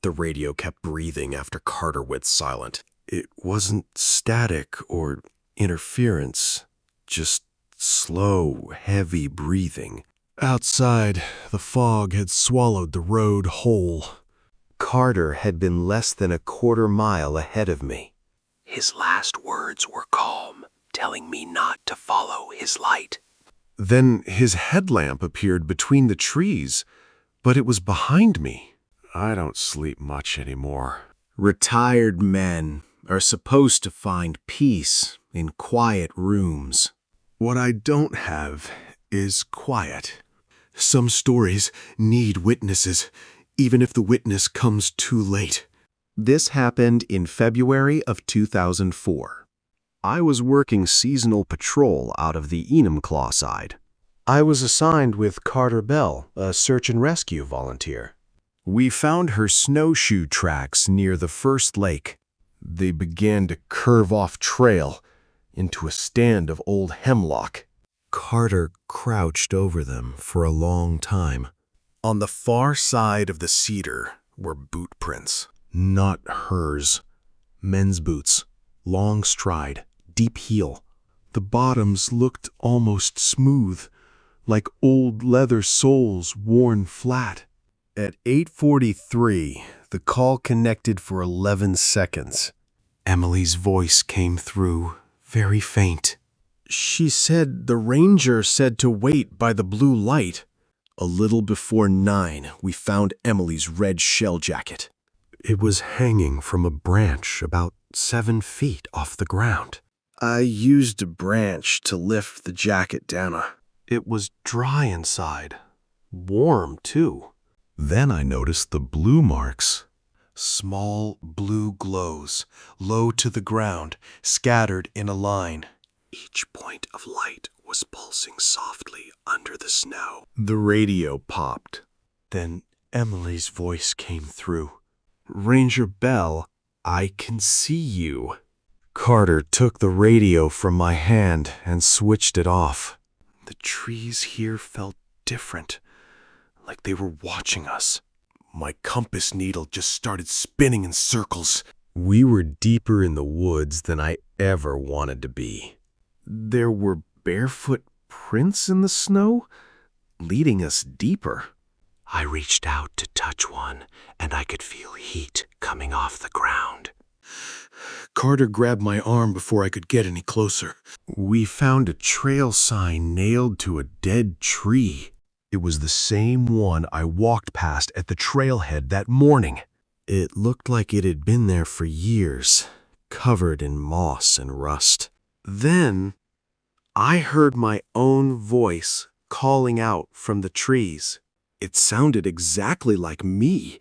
The radio kept breathing after Carter went silent. It wasn't static or interference, just slow, heavy breathing. Outside, the fog had swallowed the road whole. Carter had been less than a quarter-mile ahead of me. His last words were calm, telling me not to follow his light. Then his headlamp appeared between the trees, but it was behind me. I don't sleep much anymore. Retired men are supposed to find peace in quiet rooms. What I don't have is quiet. Some stories need witnesses, even if the witness comes too late. This happened in February of 2004. I was working seasonal patrol out of the Enumclaw side. I was assigned with Carter Bell, a search and rescue volunteer. We found her snowshoe tracks near the first lake. They began to curve off trail into a stand of old hemlock. Carter crouched over them for a long time. On the far side of the cedar were boot prints. Not hers. Men's boots, long stride, deep heel. The bottoms looked almost smooth, like old leather soles worn flat. At 8:43, the call connected for 11 seconds. Emily's voice came through, very faint. She said the ranger said to wait by the blue light. A little before 9, we found Emily's red shell jacket. It was hanging from a branch about 7 feet off the ground. I used a branch to lift the jacket down. It was dry inside, warm too. Then I noticed the blue marks. Small blue glows, low to the ground, scattered in a line. Each point of light was pulsing softly under the snow. The radio popped. Then Emily's voice came through. "Ranger Bell, I can see you." Carter took the radio from my hand and switched it off. The trees here felt different, like they were watching us. My compass needle just started spinning in circles. We were deeper in the woods than I ever wanted to be. There were barefoot prints in the snow, leading us deeper. I reached out to touch one, and I could feel heat coming off the ground. Carter grabbed my arm before I could get any closer. We found a trail sign nailed to a dead tree. It was the same one I walked past at the trailhead that morning. It looked like it had been there for years, covered in moss and rust. Then I heard my own voice calling out from the trees. It sounded exactly like me,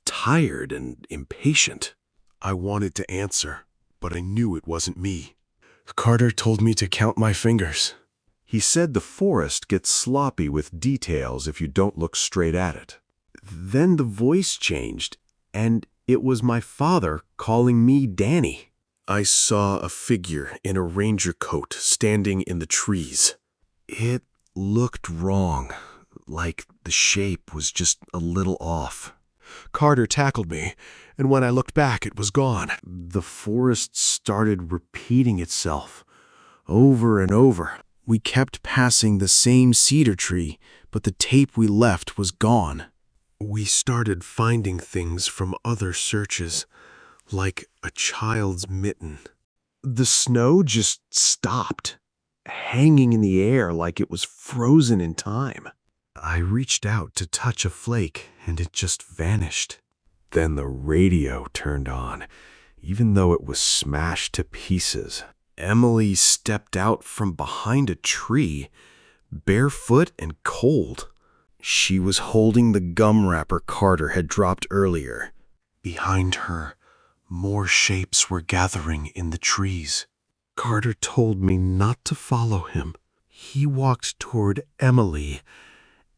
tired and impatient. I wanted to answer, but I knew it wasn't me. Carter told me to count my fingers. He said the forest gets sloppy with details if you don't look straight at it. Then the voice changed, and it was my father calling me Danny. I saw a figure in a ranger coat standing in the trees. It looked wrong, like the shape was just a little off. Carter tackled me, and when I looked back, it was gone. The forest started repeating itself over and over. We kept passing the same cedar tree, but the tape we left was gone. We started finding things from other searches, like a child's mitten. The snow just stopped, hanging in the air like it was frozen in time. I reached out to touch a flake, and it just vanished. Then the radio turned on, even though it was smashed to pieces. Emily stepped out from behind a tree, barefoot and cold. She was holding the gum wrapper Carter had dropped earlier. Behind her, more shapes were gathering in the trees. Carter told me not to follow him. He walked toward Emily,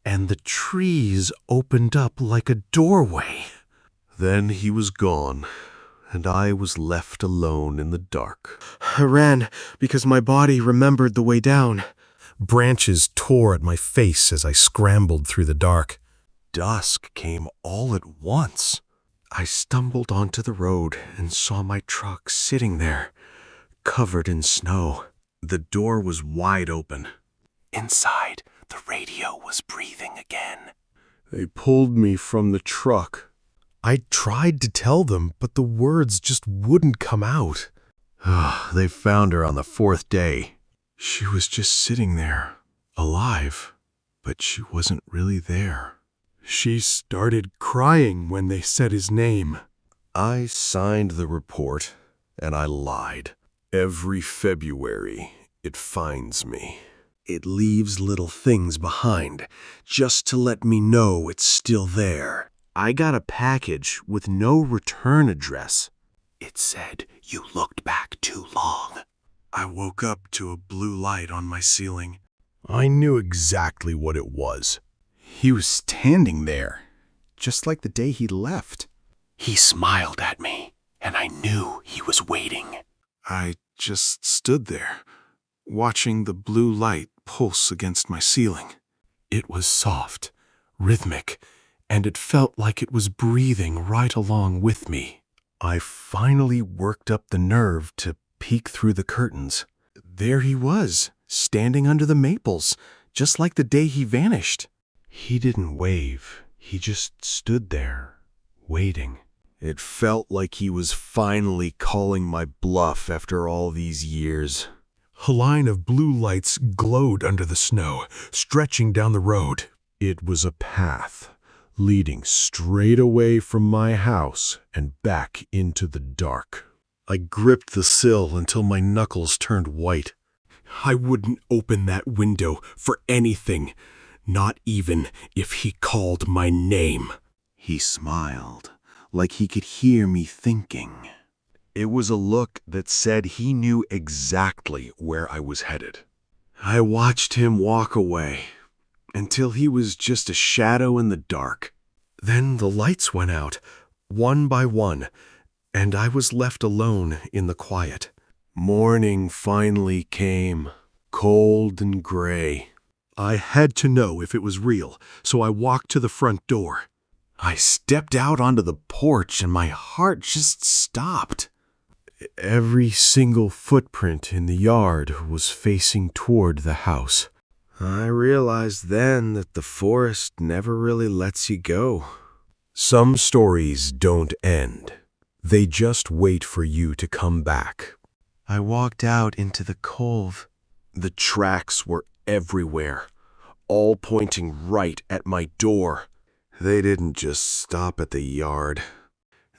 and the trees opened up like a doorway. Then he was gone, and I was left alone in the dark. I ran because my body remembered the way down. Branches tore at my face as I scrambled through the dark. Dusk came all at once. I stumbled onto the road and saw my truck sitting there, covered in snow. The door was wide open. Inside, the radio was breathing again. They pulled me from the truck. I tried to tell them, but the words just wouldn't come out. They found her on the 4th day. She was just sitting there, alive, but she wasn't really there. She started crying when they said his name. I signed the report, and I lied. Every February, it finds me. It leaves little things behind, just to let me know it's still there. I got a package with no return address. It said, "You looked back too long." I woke up to a blue light on my ceiling. I knew exactly what it was. He was standing there, just like the day he left. He smiled at me, and I knew he was waiting. I just stood there, watching the blue light pulse against my ceiling. It was soft, rhythmic, and it felt like it was breathing right along with me. I finally worked up the nerve to peek through the curtains. There he was, standing under the maples, just like the day he vanished. He didn't wave. He just stood there, waiting. It felt like he was finally calling my bluff after all these years. A line of blue lights glowed under the snow, stretching down the road. It was a path leading straight away from my house and back into the dark. I gripped the sill until my knuckles turned white. I wouldn't open that window for anything, not even if he called my name. He smiled, like he could hear me thinking. It was a look that said he knew exactly where I was headed. I watched him walk away until he was just a shadow in the dark. Then the lights went out, one by one, and I was left alone in the quiet. Morning finally came, cold and gray. I had to know if it was real, so I walked to the front door. I stepped out onto the porch and my heart just stopped. Every single footprint in the yard was facing toward the house. I realized then that the forest never really lets you go. Some stories don't end. They just wait for you to come back. I walked out into the cove. The tracks were everywhere, all pointing right at my door. They didn't just stop at the yard.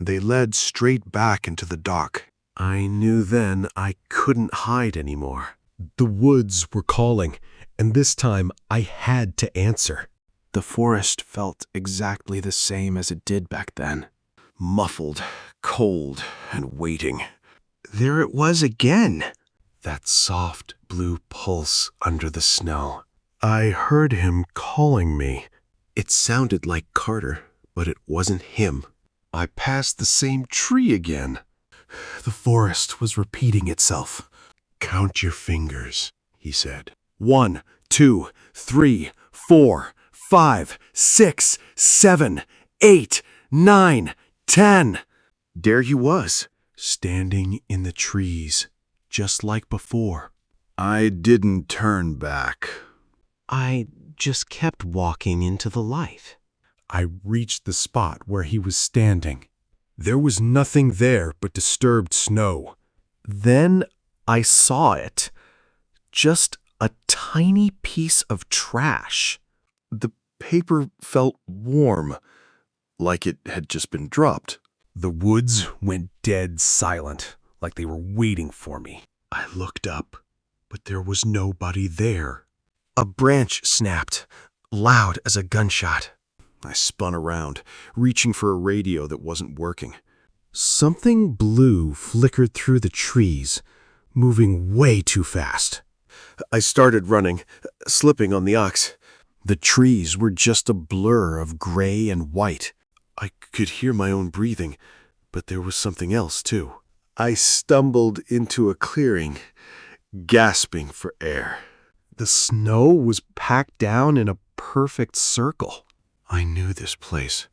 They led straight back into the dock. I knew then I couldn't hide anymore. The woods were calling, and this time I had to answer. The forest felt exactly the same as it did back then. Muffled, cold, and waiting. There it was again, that soft blue pulse under the snow. I heard him calling me. It sounded like Carter, but it wasn't him. I passed the same tree again. The forest was repeating itself. "Count your fingers," he said. 1, 2, 3, 4, 5, 6, 7, 8, 9, 10. There he was, standing in the trees, just like before. I didn't turn back. I just kept walking into the light. I reached the spot where he was standing. There was nothing there but disturbed snow. Then I saw it. Just a tiny piece of trash. The paper felt warm, like it had just been dropped. The woods went dead silent, like they were waiting for me. I looked up, but there was nobody there. A branch snapped, loud as a gunshot. I spun around, reaching for a radio that wasn't working. Something blue flickered through the trees, moving way too fast. I started running, slipping on the ox. The trees were just a blur of gray and white. I could hear my own breathing, but there was something else, too. I stumbled into a clearing, gasping for air. The snow was packed down in a perfect circle. I knew this place.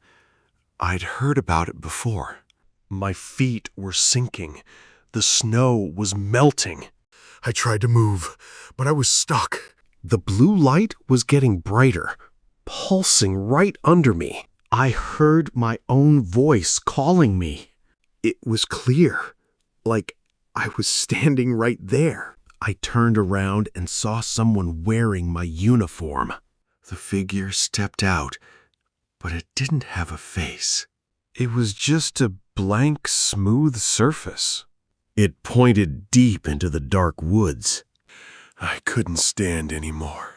I'd heard about it before. My feet were sinking. The snow was melting. I tried to move, but I was stuck. The blue light was getting brighter, pulsing right under me. I heard my own voice calling me. It was clear, like I was standing right there. I turned around and saw someone wearing my uniform. The figure stepped out, but it didn't have a face. It was just a blank, smooth surface. It pointed deep into the dark woods. I couldn't stand anymore.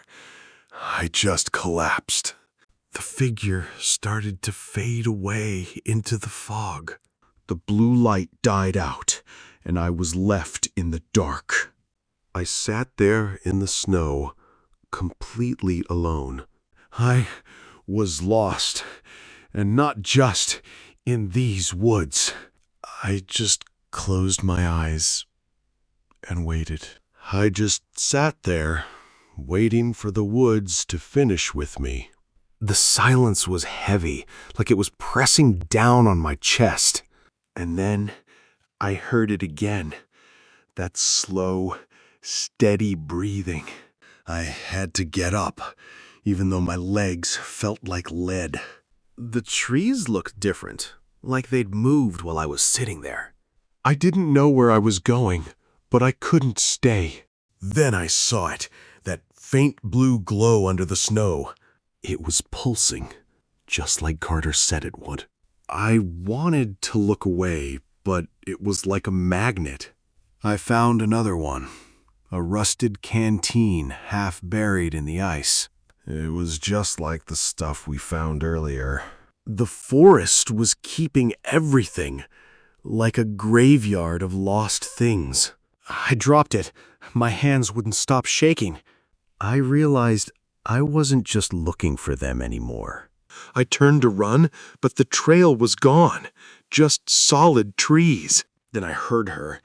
I just collapsed. The figure started to fade away into the fog. The blue light died out, and I was left in the dark. I sat there in the snow, completely alone. I was lost, and not just in these woods. I just closed my eyes and waited. I just sat there, waiting for the woods to finish with me. The silence was heavy, like it was pressing down on my chest. And then I heard it again, that slow, steady breathing. I had to get up, even though my legs felt like lead. The trees looked different, like they'd moved while I was sitting there. I didn't know where I was going, but I couldn't stay. Then I saw it, that faint blue glow under the snow. It was pulsing, just like Carter said it would. I wanted to look away, but it was like a magnet. I found another one, a rusted canteen half buried in the ice. It was just like the stuff we found earlier. The forest was keeping everything, like a graveyard of lost things. I dropped it. My hands wouldn't stop shaking. I realized I wasn't just looking for them anymore. I turned to run, but the trail was gone, just solid trees. Then I heard her,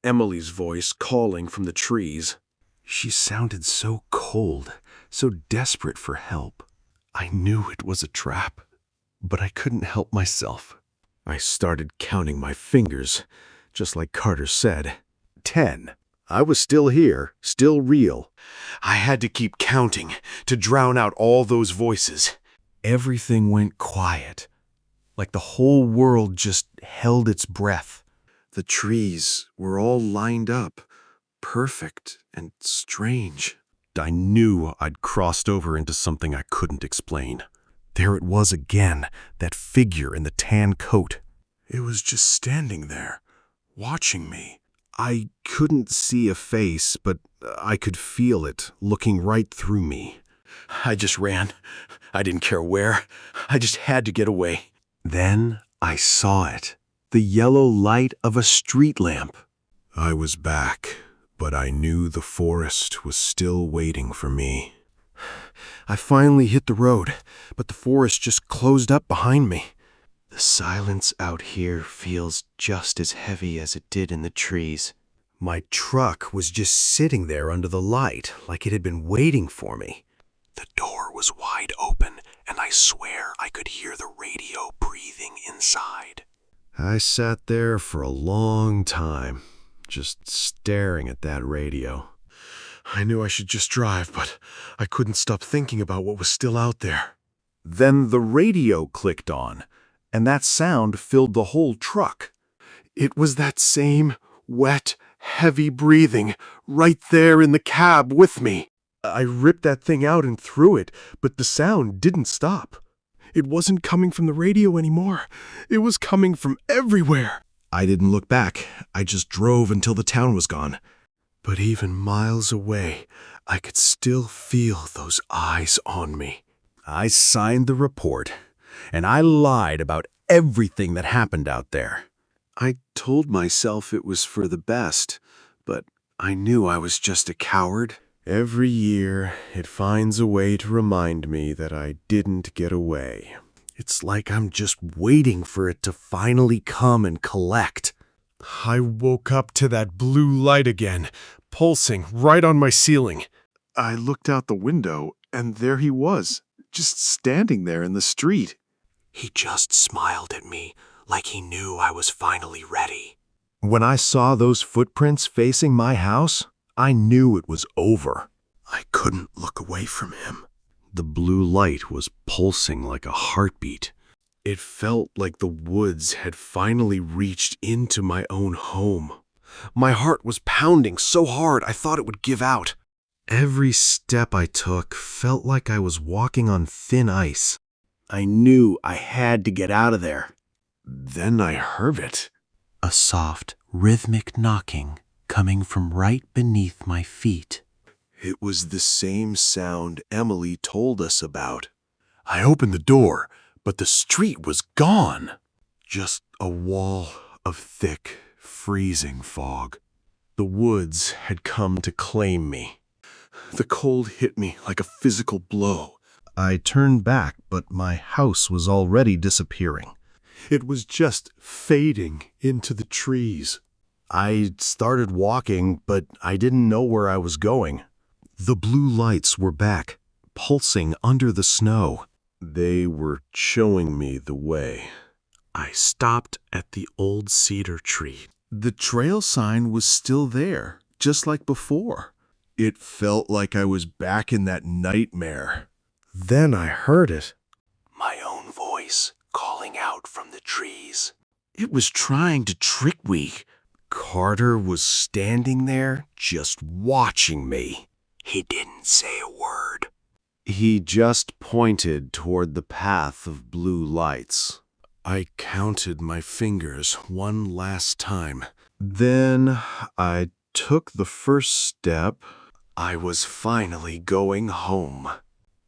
Emily's voice calling from the trees. She sounded so cold, so desperate for help. I knew it was a trap, but I couldn't help myself. I started counting my fingers, just like Carter said. 10. I was still here, still real. I had to keep counting to drown out all those voices. Everything went quiet, like the whole world just held its breath. The trees were all lined up, perfect and strange. I knew I'd crossed over into something I couldn't explain. There it was again, that figure in the tan coat. It was just standing there, watching me. I couldn't see a face, but I could feel it looking right through me. I just ran. I didn't care where. I just had to get away. Then I saw it, the yellow light of a street lamp. I was back, but I knew the forest was still waiting for me. I finally hit the road, but the forest just closed up behind me. The silence out here feels just as heavy as it did in the trees. My truck was just sitting there under the light, like it had been waiting for me. The door was wide open, and I swear I could hear the radio breathing inside. I sat there for a long time, just staring at that radio. I knew I should just drive, but I couldn't stop thinking about what was still out there. Then the radio clicked on, and that sound filled the whole truck. It was that same wet, heavy breathing right there in the cab with me. I ripped that thing out and threw it, but the sound didn't stop. It wasn't coming from the radio anymore. It was coming from everywhere. I didn't look back. I just drove until the town was gone. But even miles away, I could still feel those eyes on me. I signed the report, and I lied about everything that happened out there. I told myself it was for the best, but I knew I was just a coward. Every year, it finds a way to remind me that I didn't get away. It's like I'm just waiting for it to finally come and collect. I woke up to that blue light again, pulsing right on my ceiling. I looked out the window, and there he was, just standing there in the street. He just smiled at me like he knew I was finally ready. When I saw those footprints facing my house, I knew it was over. I couldn't look away from him. The blue light was pulsing like a heartbeat. It felt like the woods had finally reached into my own home. My heart was pounding so hard I thought it would give out. Every step I took felt like I was walking on thin ice. I knew I had to get out of there. Then I heard it. A soft, rhythmic knocking coming from right beneath my feet. It was the same sound Emily told us about. I opened the door, but the street was gone. Just a wall of thick, freezing fog. The woods had come to claim me. The cold hit me like a physical blow. I turned back, but my house was already disappearing. It was just fading into the trees. I started walking, but I didn't know where I was going. The blue lights were back, pulsing under the snow. They were showing me the way. I stopped at the old cedar tree. The trail sign was still there, just like before. It felt like I was back in that nightmare. Then I heard it. My own voice calling out from the trees. It was trying to trick me. Carter was standing there, just watching me. He didn't say a word. He just pointed toward the path of blue lights. I counted my fingers one last time. Then I took the first step. I was finally going home.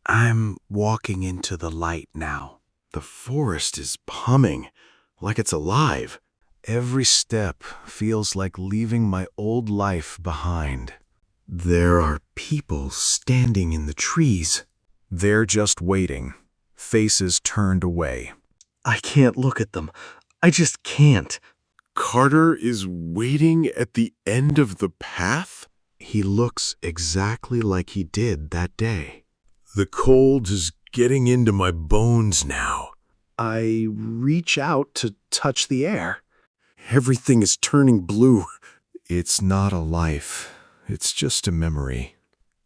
I'm walking into the light now. The forest is humming, like it's alive. Every step feels like leaving my old life behind. There are people standing in the trees. They're just waiting, faces turned away. I can't look at them. I just can't. Carter is waiting at the end of the path? He looks exactly like he did that day. The cold is getting into my bones now. I reach out to touch the air. Everything is turning blue. It's not a life. It's just a memory.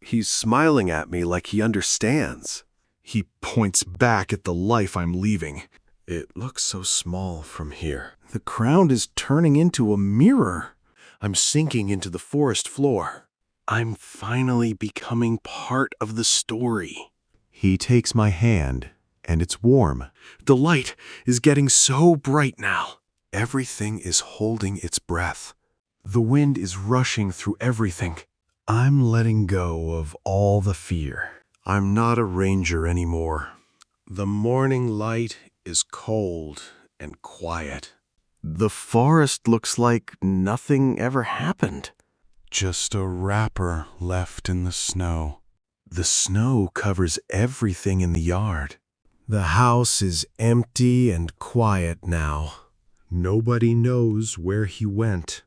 He's smiling at me like he understands. He points back at the life I'm leaving. It looks so small from here. The ground is turning into a mirror. I'm sinking into the forest floor. I'm finally becoming part of the story. He takes my hand, and it's warm. The light is getting so bright now. Everything is holding its breath. The wind is rushing through everything. I'm letting go of all the fear. I'm not a ranger anymore. The morning light is cold and quiet. The forest looks like nothing ever happened. Just a wrapper left in the snow. The snow covers everything in the yard. The house is empty and quiet now. Nobody knows where he went.